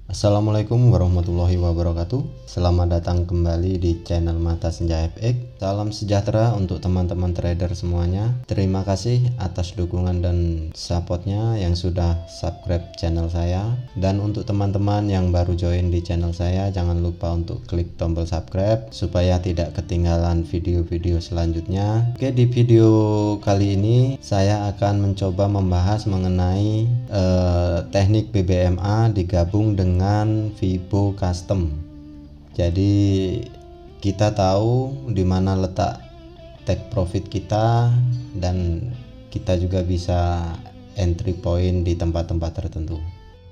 Assalamualaikum warahmatullahi wabarakatuh. Selamat datang kembali di channel Mata Senja FX. Salam sejahtera untuk teman-teman trader semuanya. Terima kasih atas dukungan dan supportnya yang sudah subscribe channel saya. Dan untuk teman-teman yang baru join di channel saya, jangan lupa untuk klik tombol subscribe supaya tidak ketinggalan video-video selanjutnya. Oke, di video kali ini saya akan mencoba membahas mengenai teknik BBMA digabung dengan Fibo Custom. Jadi kita tahu di mana letak take profit kita dan kita juga bisa entry point di tempat-tempat tertentu.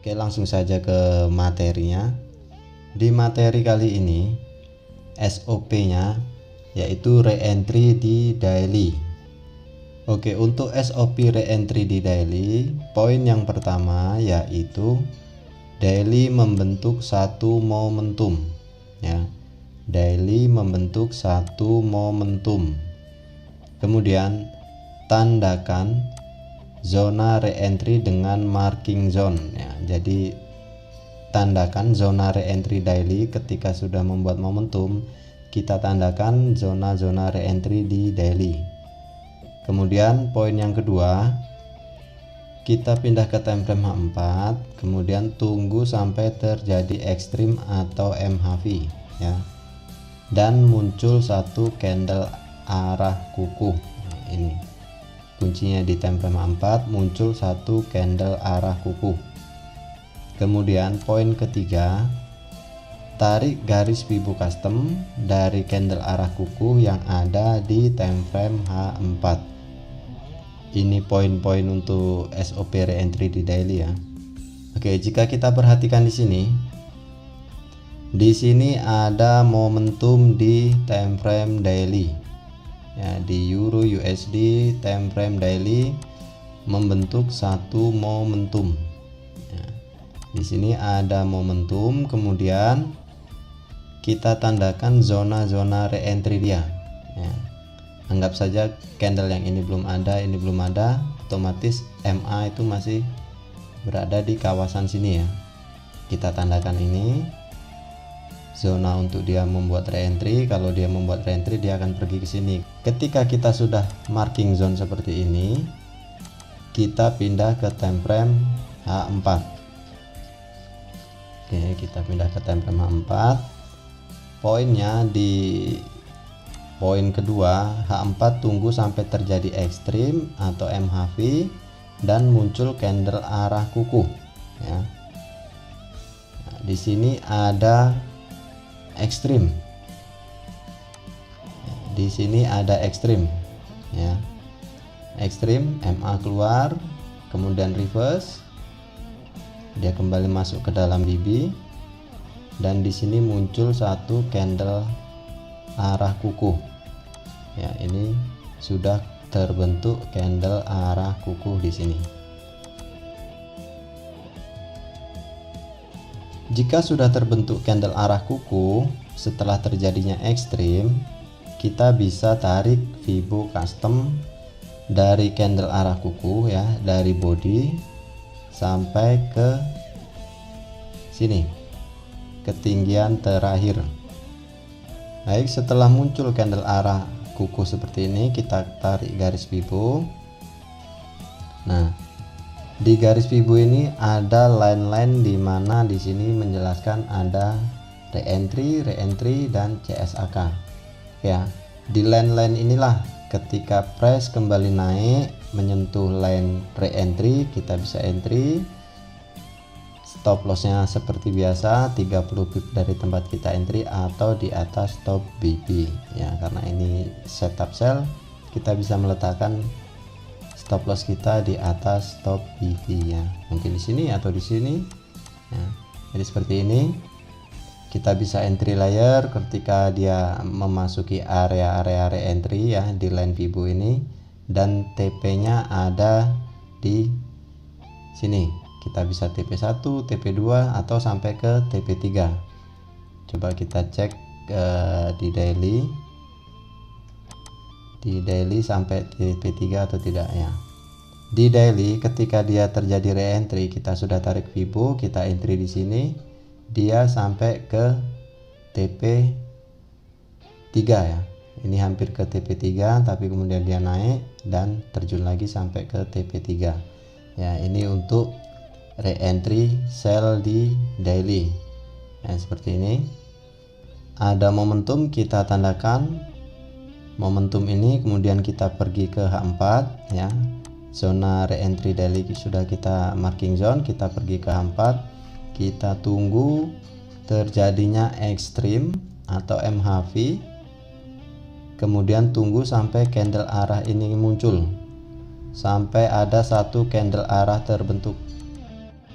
Oke, langsung saja ke materinya. Di materi kali ini SOP-nya yaitu re-entry di daily. Oke, untuk SOP re-entry di daily, poin yang pertama yaitu daily membentuk satu momentum ya. Daily membentuk satu momentum. Kemudian tandakan zona re-entry dengan marking zone ya. Jadi tandakan zona re-entry daily ketika sudah membuat momentum, kita tandakan zona-zona re-entry di daily. Kemudian poin yang kedua, kita pindah ke time frame H4, kemudian tunggu sampai terjadi ekstrim atau MHV ya, dan muncul satu candle arah kuku. Nah, ini kuncinya di time frame H4, muncul satu candle arah kuku. Kemudian poin ketiga, tarik garis Fibo Custom dari candle arah kuku yang ada di time frame H4. Ini poin-poin untuk SOP re-entry di daily ya. Oke, jika kita perhatikan di sini ada momentum di time frame daily. Ya, di Euro USD time frame daily membentuk satu momentum. Ya, di sini ada momentum, kemudian kita tandakan zona-zona re-entry dia. Ya. Anggap saja candle yang ini belum ada, otomatis MA itu masih berada di kawasan sini ya. Kita tandakan ini zona untuk dia membuat re-entry. Kalau dia membuat re-entry, dia akan pergi ke sini. Ketika kita sudah marking zone seperti ini, kita pindah ke time frame H4. Oke, kita pindah ke time frame H4. Poinnya di poin kedua, H4 tunggu sampai terjadi ekstrim atau MHV dan muncul candle arah kuku ya. Nah, di sini ada ekstrim. Di sini ada ekstrim ya. Ekstrim, MA keluar, kemudian reverse. Dia kembali masuk ke dalam BB dan di sini muncul satu candle arah kuku ya. Ini sudah terbentuk candle arah kuku di sini. Jika sudah terbentuk candle arah kuku setelah terjadinya ekstrim, kita bisa tarik Fibo Custom dari candle arah kuku ya, dari body sampai ke sini, ketinggian terakhir. Baik, setelah muncul candle arah kuku seperti ini, kita tarik garis Fibo. Nah, di garis Fibo ini ada line-line di mana di sini menjelaskan ada re-entry dan CSAK. Ya, di line-line inilah ketika price kembali naik menyentuh line re-entry, kita bisa entry. Stop lossnya seperti biasa 30 pip dari tempat kita entry atau di atas stop BB ya. Karena ini setup sell, kita bisa meletakkan stop loss kita di atas stop BB ya, mungkin di sini atau di sini ya. Jadi seperti ini kita bisa entry layer ketika dia memasuki area re-entry ya di line Fibo ini, dan TP nya ada di sini. Kita bisa TP1, TP2 atau sampai ke TP3. Coba kita cek di daily sampai TP3 atau tidak ya. Di daily ketika dia terjadi re-entry, kita sudah tarik Fibo, kita entry di sini, dia sampai ke TP3 ya. Ini hampir ke TP3 tapi kemudian dia naik dan terjun lagi sampai ke TP3 ya. Ini untuk re-entry sell di daily ya, seperti ini. Ada momentum, kita tandakan momentum ini, kemudian kita pergi ke H4 ya. Zona re-entry daily sudah kita marking zone, kita pergi ke H4, kita tunggu terjadinya ekstrim atau MHV, kemudian tunggu sampai candle arah ini muncul, sampai ada satu candle arah terbentuk.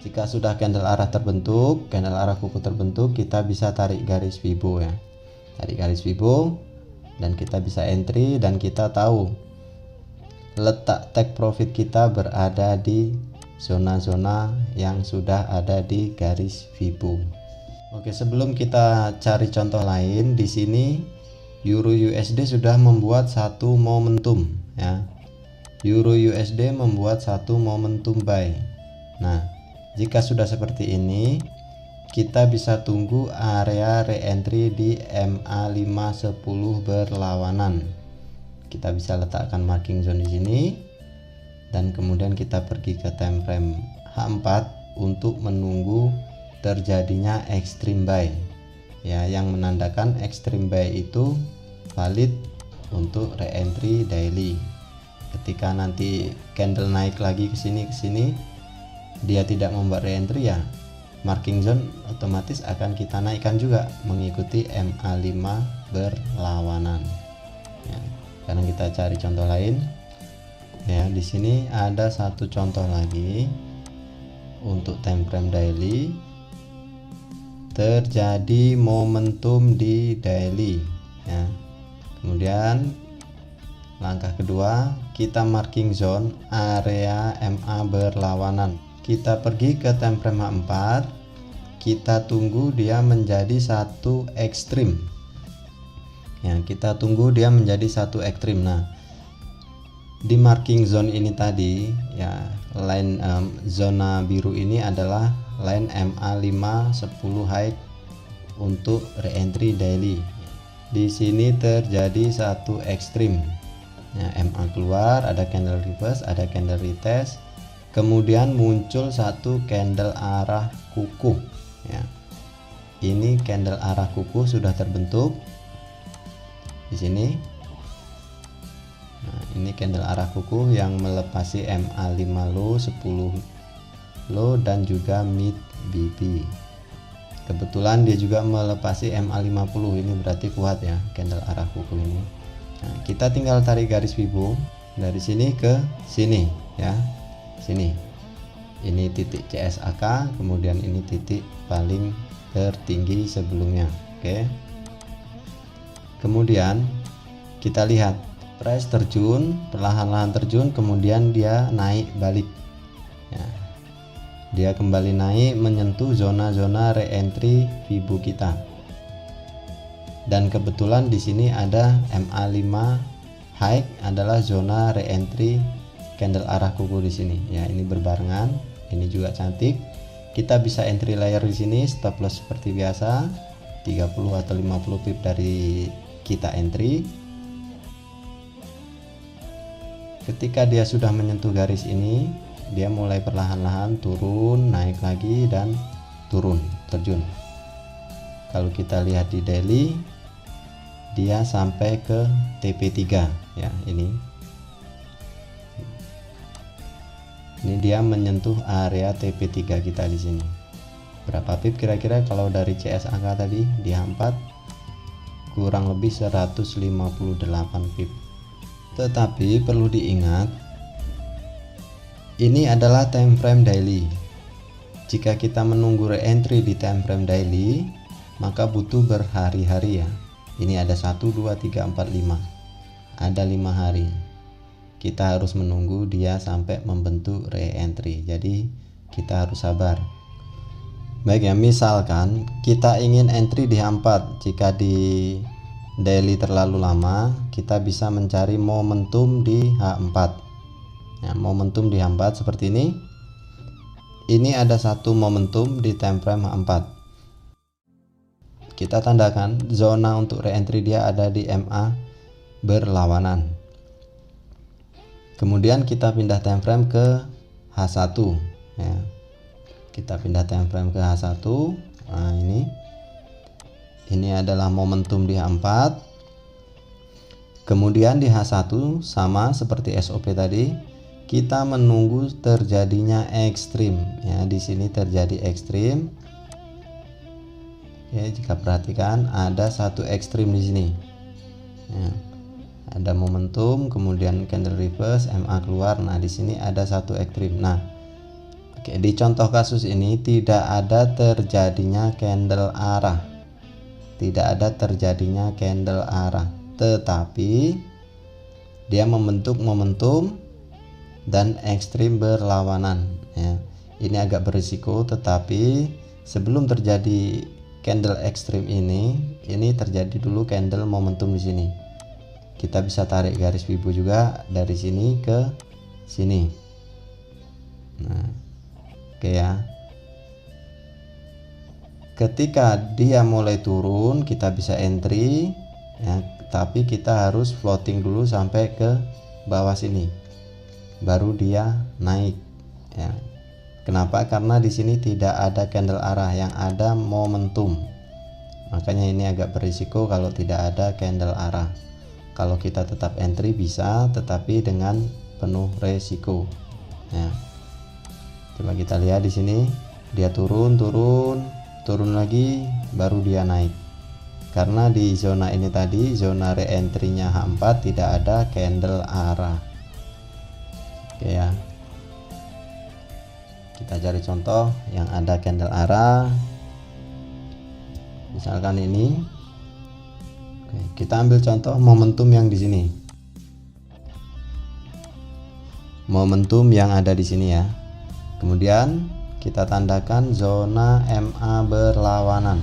Jika sudah candle arah terbentuk, candle arah kuku terbentuk, kita bisa tarik garis Fibo ya, tarik garis Fibo, dan kita bisa entry, dan kita tahu letak take profit kita berada di zona-zona yang sudah ada di garis Fibo. Oke, sebelum kita cari contoh lain, di sini Euro USD sudah membuat satu momentum ya. Euro USD membuat satu momentum buy. Nah, jika sudah seperti ini, kita bisa tunggu area re-entry di MA510 berlawanan. Kita bisa letakkan marking zone di sini, dan kemudian kita pergi ke time frame H4 untuk menunggu terjadinya extreme buy ya, yang menandakan extreme buy itu valid untuk re-entry daily. Ketika nanti candle naik lagi ke sini dia tidak membuat re-entry ya, marking zone otomatis akan kita naikkan juga mengikuti MA5 berlawanan ya. Sekarang kita cari contoh lain ya. Di sini ada satu contoh lagi untuk time frame daily. Terjadi momentum di daily ya. Kemudian langkah kedua, kita marking zone area MA berlawanan. Kita pergi ke time frame H4, kita tunggu dia menjadi satu ekstrim ya, kita tunggu dia menjadi satu ekstrim. Nah, di marking zone ini tadi ya, line zona biru ini adalah line MA510 high untuk re-entry daily. Di sini terjadi satu ekstrim ya, MA keluar, ada candle reverse, ada candle retest, kemudian muncul satu candle arah kuku ya. Ini candle arah kuku sudah terbentuk di sini. Nah, ini candle arah kuku yang melepasi MA5 low, 10 low, dan juga mid BB. Kebetulan dia juga melepasi MA50, ini berarti kuat ya candle arah kuku ini. Nah, kita tinggal tarik garis Fibo dari sini ke sini ya, sini. Ini titik CSAK, kemudian ini titik paling tertinggi sebelumnya. Oke. Kemudian kita lihat price terjun, perlahan-lahan terjun, kemudian dia naik balik ya. Dia kembali naik menyentuh zona-zona re-entry Fibo kita. Dan kebetulan di sini ada MA5 high adalah zona re-entry candle arah kuku di sini ya. Ini berbarengan, ini juga cantik. Kita bisa entry layer di sini, stop loss seperti biasa 30 atau 50 pip dari kita entry. Ketika dia sudah menyentuh garis ini, dia mulai perlahan-lahan turun, naik lagi, dan turun, terjun. Kalau kita lihat di daily, dia sampai ke TP3 ya. Ini dia menyentuh area TP3 kita di sini. Berapa pip kira-kira kalau dari CS angka tadi di H4? Kurang lebih 158 pip. Tetapi perlu diingat, ini adalah time frame daily. Jika kita menunggu re-entry di time frame daily, maka butuh berhari-hari ya. Ini ada 1, 2, 3, 4, 5. Ada 5 hari. Kita harus menunggu dia sampai membentuk re-entry. Jadi kita harus sabar. Baik ya, misalkan kita ingin entry di H4. Jika di daily terlalu lama, kita bisa mencari momentum di H4 ya. Momentum di H4 seperti ini. Ini ada satu momentum di time frame H4. kita tandakan zona untuk reentry dia ada di MA berlawanan. Kemudian kita pindah time frame ke H1 ya. Kita pindah time frame ke H1. Nah, ini adalah momentum di H4. Kemudian di H1 sama seperti SOP tadi, kita menunggu terjadinya ekstrim ya. Di sini terjadi ekstrim. Ya, jika perhatikan ada satu ekstrim di sini. Ya, ada momentum, kemudian candle reverse, MA keluar. Nah, di sini ada satu ekstrim. Nah, oke, di contoh kasus ini tidak ada terjadinya candle arah. Tidak ada terjadinya candle arah, tetapi dia membentuk momentum dan ekstrim berlawanan ya. Ini agak berisiko, tetapi sebelum terjadi candle ekstrim ini terjadi dulu candle momentum di sini. Kita bisa tarik garis Fibo juga dari sini ke sini. Nah, oke ya. Ketika dia mulai turun, kita bisa entry ya, tapi kita harus floating dulu sampai ke bawah sini, baru dia naik ya. Kenapa? Karena di sini tidak ada candle arah, yang ada momentum. Makanya ini agak berisiko kalau tidak ada candle arah. Kalau kita tetap entry bisa, tetapi dengan penuh resiko ya. Coba kita lihat di sini, dia turun lagi, baru dia naik. Karena di zona ini tadi, zona reentry-nya H4 tidak ada candle arah. Oke ya. Kita cari contoh yang ada candle arah. Misalkan ini. Oke, kita ambil contoh momentum yang di sini. Momentum yang ada di sini ya. Kemudian kita tandakan zona MA berlawanan.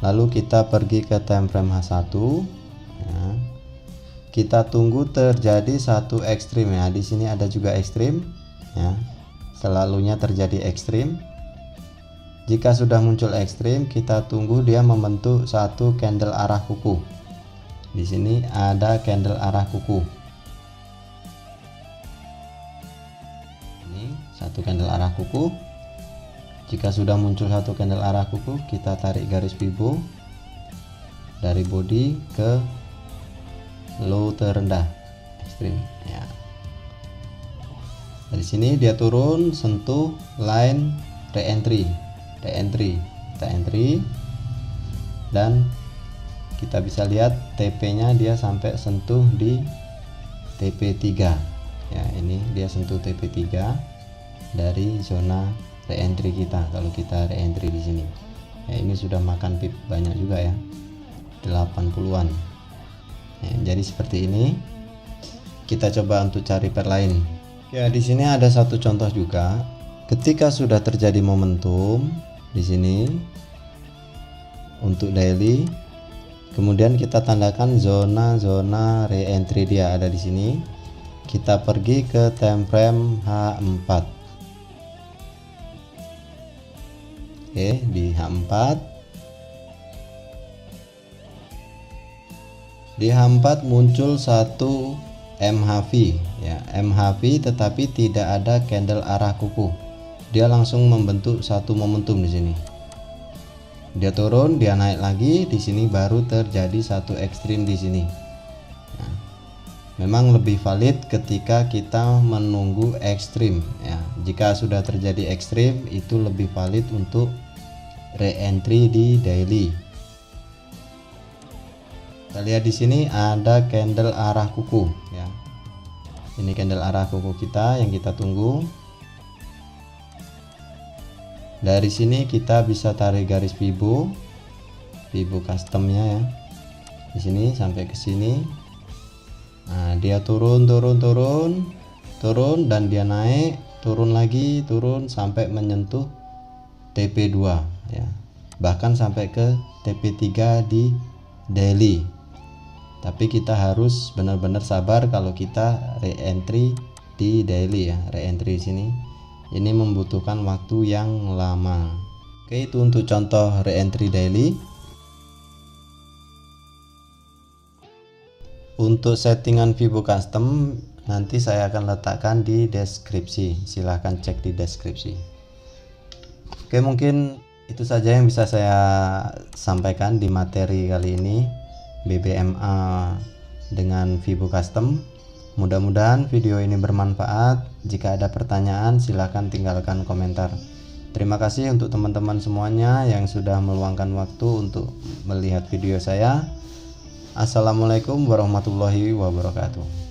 Lalu kita pergi ke time frame H1 ya. Kita tunggu terjadi satu ekstrim ya. Di sini ada juga ekstrim ya. Selalunya terjadi ekstrim. Jika sudah muncul ekstrim, kita tunggu dia membentuk satu candle arah kuku. Di sini ada candle arah kuku. Ini satu candle arah kuku. Jika sudah muncul satu candle arah kuku, kita tarik garis Fibo dari body ke low terendah ekstrim ya. Dari sini dia turun sentuh line reentry, kita entry dan kita bisa lihat TP-nya dia sampai sentuh di TP3 ya. Ini dia sentuh TP3 dari zona reentry kita. Kalau kita reentry di sini ya, ini sudah makan pip banyak juga ya, 80-an ya. Jadi seperti ini. Kita coba untuk cari pair lain ya. Di sini ada satu contoh juga. Ketika sudah terjadi momentum di sini untuk daily, kemudian kita tandakan zona reentry dia ada di sini. Kita pergi ke time frame H4. Oke, di H4. Di H4 muncul satu MHV ya, MHV tetapi tidak ada candle arah kuku. Dia langsung membentuk satu momentum di sini. Dia turun, dia naik lagi, di sini baru terjadi satu ekstrim di sini. Nah, memang lebih valid ketika kita menunggu ekstrim ya. Jika sudah terjadi ekstrim, itu lebih valid untuk re-entry di daily. Kita lihat di sini ada candle arah kuku ya. Ini candle arah kuku kita yang kita tunggu. Dari sini kita bisa tarik garis Fibo customnya ya. Di sini sampai ke sini. Nah, dia turun dan dia naik, turun lagi, turun sampai menyentuh TP2 ya. Bahkan sampai ke TP3 di daily. Tapi kita harus benar-benar sabar kalau kita re-entry di daily ya. Re-entry sini ini membutuhkan waktu yang lama. Oke, itu untuk contoh re-entry daily. Untuk settingan Vivo Custom nanti saya akan letakkan di deskripsi, silahkan cek di deskripsi. Oke, mungkin itu saja yang bisa saya sampaikan di materi kali ini, BBMA dengan Vivo Custom. Mudah-mudahan video ini bermanfaat. Jika ada pertanyaan silahkan tinggalkan komentar. Terima kasih untuk teman-teman semuanya yang sudah meluangkan waktu untuk melihat video saya. Assalamualaikum warahmatullahi wabarakatuh.